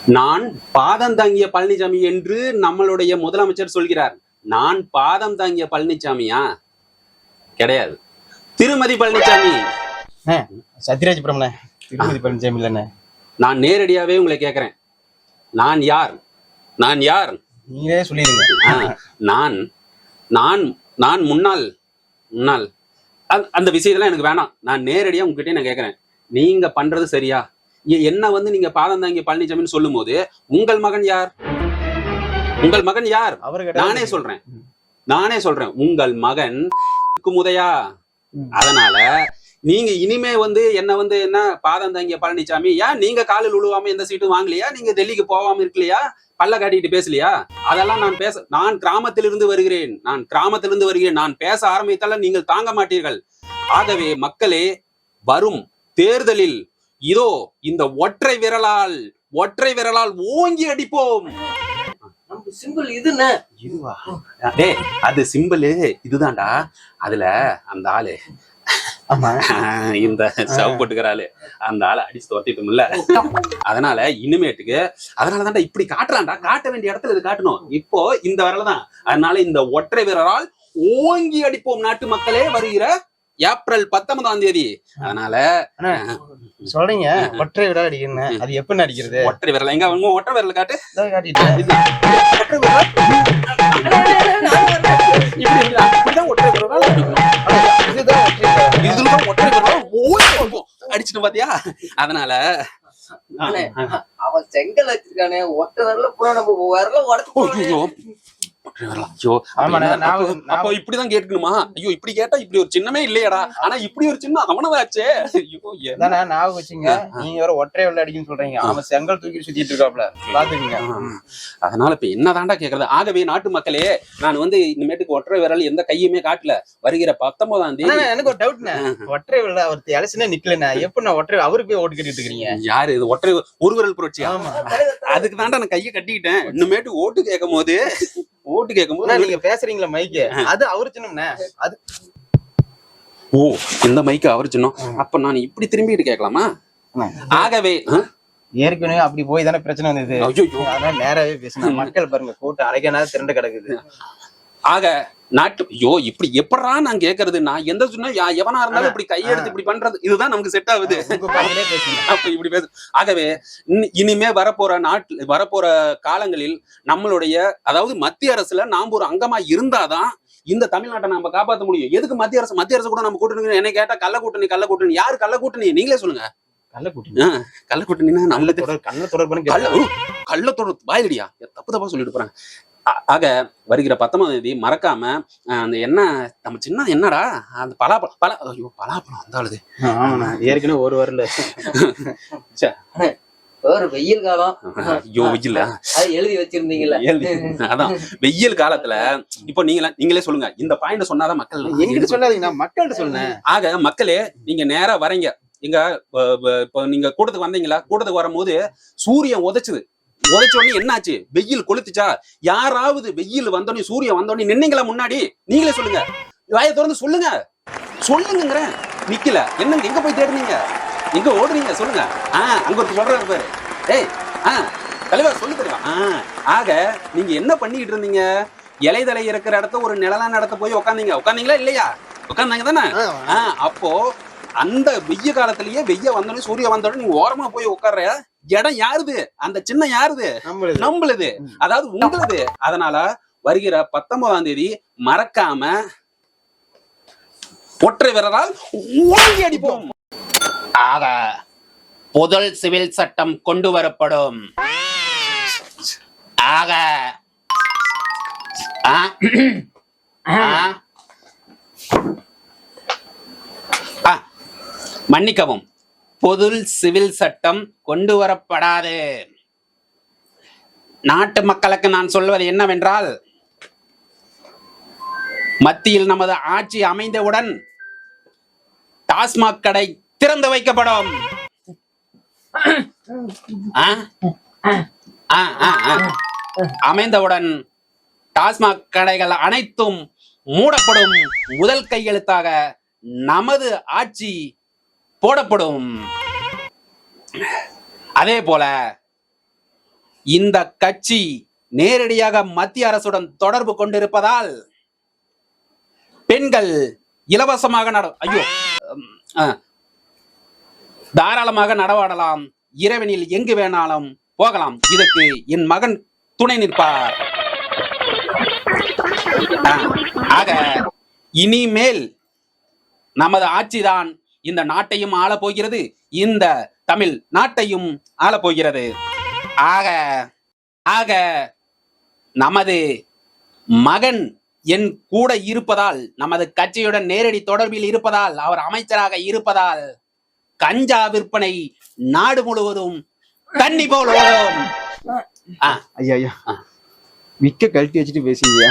நான் பாதம் தாங்கிய பழனிசாமி என்று நம்மளுடைய முதலமைச்சர் சொல்கிறார். நான் பாதம் தாங்கிய பழனிசாமியா? கிடையாது, திருமதி பழனிசாமி. சத்யராஜ் பிரம்மண திருமதி பழனிசாமி இல்லைண்ணே. நான் நேரடியாவே உங்களை கேட்கிறேன், நான் யார்? நான் யார்? நீங்களே சொல்லிடுங்க. நான் நான் நான் முன்னாள் முன்னாள் அந்த விஷயத்தெல்லாம் எனக்கு வேணாம். நான் நேரடியா உங்ககிட்ட நான் கேட்கிறேன், நீங்க பண்றது சரியா? என்ன வந்து நீங்க பாதம் தாங்கி பழனிசாமின்னு சொல்லும் போது உங்கள் மகன் யார்? உங்கள் மகன் யார்? நானே சொல்றேன் உங்கள் மகன் முதையா. அதனால நீங்க இனிமே வந்து என்ன பாதம் தாங்கிய பழனிசாமி, ஏன் நீங்க காலில் உழுவாம எந்த சீட்டும் வாங்கலையா? நீங்க டெல்லிக்கு போகாம இருக்கலையா? பல்ல காட்டிட்டு பேசலையா? அதெல்லாம் நான் கிராமத்திலிருந்து வருகிறேன். நான் பேச ஆரம்பித்தால நீங்கள் தாங்க மாட்டீர்கள். ஆகவே மக்களே, வரும் தேர்தலில் இதோ இந்த ஒற்றை விரலால் ஓங்கி அடிப்போம். சிம்பிள் இதுவா? அது சிம்பிள் இதுதான்டா. அதுல அந்த ஆளு இந்த சவப்பட்டுக்கிறாள், அந்த ஆளை அடிச்சு துரத்திட்டோம்ல. அதனால இனிமேட்டுக்கு அதனாலதான்டா இப்படி காட்டுறான்டா. காட்ட வேண்டிய இடத்துல இது காட்டணும். இப்போ இந்த விரல்தான். அதனால இந்த ஒற்றை விரலால் ஓங்கி அடிப்போம் நாட்டு மக்களே, வருகிற ஏப்ரல் 19ஆம் தேதி. அதனால சொல்றீங்க ஒற்றை விரல் அடிக்கணும். அது எப்படி அடிக்கிறது? ஒற்றை விரல் எங்க ஒற்றை விரல் காட்டு. அடிச்சுட்டு பாத்தியா? அதனால அவன் செங்கல் வச்சிருக்கானே, ஒற்றை விரல கூட நம்ம விரல உடச்சு. அப்போ இப்படிதான் கேட்கணுமா? ஐயோ, இப்படி கேட்டா இப்படி ஒரு சின்னமே இல்லையடா. ஆனா இப்படி ஒரு சின்ன அவனதாச்சே. ஞாபகம் வச்சுங்க, நீங்க வேற ஒற்றை விரல் அடிக்குன்னு சொல்றீங்க. அவன் செங்கல் தூக்கி சுத்திட்டு இருக்காப்ல, பாத்துக்கீங்க. அதனால இப்ப என்னதான்டா கேக்குறது? ஆகவே நாட்டு மக்களே, நான் வந்து இனிமேட்டுக்கு ஒற்றை விரல் எந்த கையுமே காட்டல. வருகிற 19ஆம் தேதி எனக்கு ஒரு டவுட்ண்ணே, ஒற்றை விரல் அவர் எலெக்ஷனே நிக்கலண்ணா, எப்படி நான் ஒற்றை அவருக்கு போய் ஓட்டு கட்டிட்டு இருக்கீங்க? யாரு இது ஒற்றை ஒரு விரல் புரட்சி? அதுக்கு தாண்டா நான் கையை கட்டிக்கிட்டேன். இன்னுமேட்டு ஓட்டு கேட்கும் போது நீங்க பேசுறீங்களா மைக்கு, அது அவரு சின்னம்ண்ணே. அது இந்த மைக்கு அவரு சின்னம். அப்ப நான் இப்படி திரும்பிட்டு கேட்கலாமா? ஆகவே ஏற்கனவே அப்படி போய் தானே பிரச்சனை வந்தது. அதனால நேராவே பேசுனா மக்கள் பாருங்க, கூட்டம் அரைக்கனால திரண்டு கிடக்குது. ஆக நாட்டு இப்படி எப்படா நான் கேட்கறது? நான் எந்த சொன்னா எவனா இருந்தாலும் இப்படி கையெடுத்து இப்படி பண்றது இதுதான் நமக்கு செட் ஆகுது. அப்ப இப்படி பேசு. ஆகவே இனிமே வரப்போற காலங்களில் நம்மளுடைய, அதாவது மத்திய அரசுல நாம ஒரு அங்கமா இருந்தாதான் இந்த தமிழ்நாட்டை நம்ம காப்பாற்ற முடியும். எதுக்கு மத்திய அரசு கூட நம்ம கூட்டணி? என்ன கேட்டா கள்ள கூட்டணி. யாரு கள்ள கூட்டணி? நீங்களே சொல்லுங்க. கள்ள கூட்டணினா நம்மளுக்கு கள்ள தொடர்பு வாயிலடியா தப்பா சொல்லிட்டு போறாங்க. ஆக வருகிற 19ஆம் தேதி மறக்காம அந்த என்ன நம்ம சின்ன என்னடா அந்த பலாப்பழம் அந்த ஆளுது. ஏற்கனவே ஒரு வரல ஒரு வெயில் காலம். வெயில் எழுதி வச்சிருந்தீங்கல்ல, அதான் வெயில் காலத்துல. இப்போ நீங்களே சொல்லுங்க, இந்த பாயிண்ட் சொன்னாதான் மக்கள். எங்கிட்ட சொல்லாதீங்க, மக்கள்கிட்ட சொன்னேன். ஆக மக்களே, நீங்க நேரா வரீங்க இங்க. இப்போ நீங்க கூட்டத்துக்கு வந்தீங்களா? கூட்டத்துக்கு வரும்போது சூரியன் உதைச்ச உடனே என்னாச்சு? வெயில் கொளுத்துச்சா? யாராவது வெயில் வந்தோடனே சூரியன் வந்தோடனே நின்னீங்களா முன்னாடி? நீங்களே சொல்லுங்க, வாயை திறந்து சொல்லுங்கிறேன். நிக்கல என்ன? எங்க போய் தேடுனீங்க? எங்க ஓடுறீங்க? சொல்லுங்க. அங்க ஒரு சொல்றாரு பாரு. தலைவர் சொல்லு தெரியும். ஆக நீங்க என்ன பண்ணிக்கிட்டு இருந்தீங்க? இலைதலை இருக்கிற இடத்த ஒரு நிழலான இடத்த போய் உட்காந்தீங்களா இல்லையா? உட்காந்தாங்க தானே? அப்போ அந்த வெய்ய காலத்திலேயே வெய்ய வந்தோடனே சூரியன் வந்தோடனே நீங்க ஓரமா போய் உட்கார்ற இடம் யாருது? அந்த சின்ன யாருது? நம்மளுது, அதாவது உங்களுது. அதனால வருகிற 19ஆம் தேதி மறக்காம ஒற்றை விரலால் ஓங்கி அடிப்போம். ஆக புது சிவில் சட்டம் கொண்டு வரப்படும். ஆக மன்னிக்கவும், பொது சிவில் சட்டம் கொண்டு வரப்படாது. நாட்டு மக்களுக்கு நான் சொல்வது என்னவென்றால், மத்தியில் நமது ஆட்சி அமைந்தவுடன் டாஸ்மாக் கடை திறந்து வைக்கப்படும். அமைந்தவுடன் டாஸ்மாக் கடைகள் அனைத்தும் மூடப்படும். முதல் கையெழுத்தாக நமது ஆட்சி போடப்படும். அதே போல இந்த கட்சி நேரடியாக மத்திய அரசுடன் தொடர்பு கொண்டிருப்பதால் பெண்கள் இலவசமாக தாராளமாக நடவாடலாம், இரவனில் எங்கு வேணாலும் போகலாம். இதற்கு என் மகன் துணை நிற்பார். ஆக இனிமேல் நமது ஆட்சிதான் இந்த நாட்டையும் ஆளப் போகிறது, இந்த தமிழ் நாட்டையும் ஆளப் போகிறது. ஆக நமது மகன் என் கூட இருப்பதால், நமது கட்சியுடன் நேரடி தொடர்பில் இருப்பதால், அவர் அமைச்சராக இருப்பதால் கஞ்சா விற்பனை நாடு முழுவதும் தண்ணி போல் ஓடும். ஐயா ஐயா விக்க கழட்டி வச்சுட்டு பேசுங்க.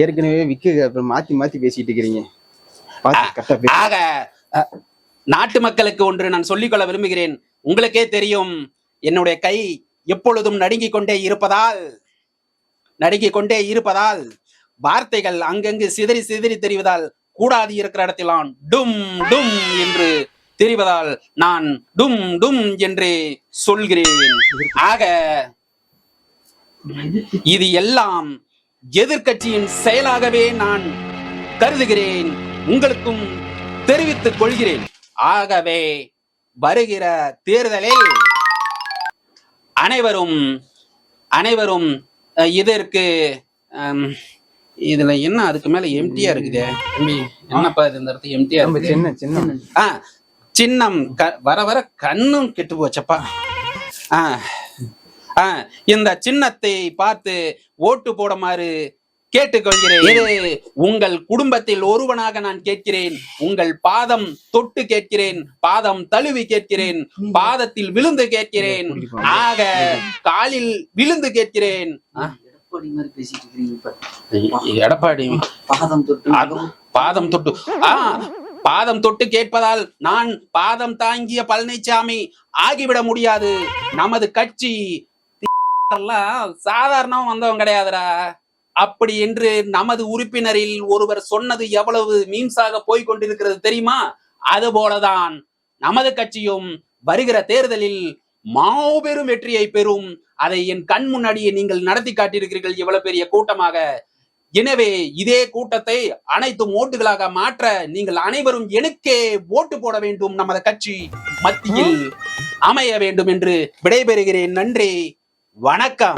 ஏற்கனவே விக்க மாத்தி பேசிட்டு இருக்கிறீங்க. ஆக நாட்டு மக்களுக்கு ஒன்று நான் சொல்லிக்கொள்ள விரும்புகிறேன். உங்களுக்கே தெரியும், என்னுடைய கை எப்பொழுதும் நடுங்கிக் கொண்டே இருப்பதால் வார்த்தைகள் அங்கங்கு சிதறி தெரிவதால், கூடாது இருக்கிற இடத்திலாம் டும் டும் என்று தெரிவதால் நான் டும் டும் என்று சொல்கிறேன். ஆக இது எல்லாம் எதிர்க்கட்சியின் செயலாகவே நான் கருதுகிறேன், உங்களுக்கும் தெரிவித்துக் கொள்கிறேன். ஆகவே வருகிற தேர்தலில் அனைவரும் இதற்கு இதுல என்ன அதுக்கு மேல எம்டியா இருக்குதே என்னப்பா, இது இந்த இடத்துல எம்டியா இருக்கு. சின்னம் வர வர கண்ணும் கெட்டு போச்சப்பா. இந்த சின்னத்தை பார்த்து ஓட்டு போடுமாறு கேட்டுக்கொள்கிறேன். இது உங்கள் குடும்பத்தில் ஒருவனாக நான் கேட்கிறேன். உங்கள் பாதம் தொட்டு கேட்கிறேன், பாதம் தழுவி கேட்கிறேன், பாதத்தில் விழுந்து கேட்கிறேன், ஆக காலில் விழுந்து கேட்கிறேன். எடப்பாடி பாதம் தொட்டு கேட்பதால் நான் பாதம் தாங்கிய பழனிசாமி ஆகிவிட முடியாது. நமது கட்சி சாதாரணம் வந்தவன் கிடையாதுடா. அப்படி என்று நமது உறுப்பினரில் ஒருவர் சொன்னது எவ்வளவு மீம்ஸாக போய்கொண்டிருக்கிறது தெரியுமா? அதுபோலதான் நமது கட்சியும் வருகிற தேர்தலில் மாபெரும் வெற்றியை பெறும். அதை என் கண் முன்னாடியே நீங்கள் நடத்தி காட்டியிருக்கிறீர்கள் இவ்வளவு பெரிய கூட்டமாக. எனவே இதே கூட்டத்தை அனைத்தும் ஓட்டுகளாக மாற்ற நீங்கள் அனைவரும் எனக்கே ஓட்டு போட வேண்டும். நமது கட்சி மத்தியில் அமைய வேண்டும் என்று விடைபெறுகிறேன். நன்றி, வணக்கம்.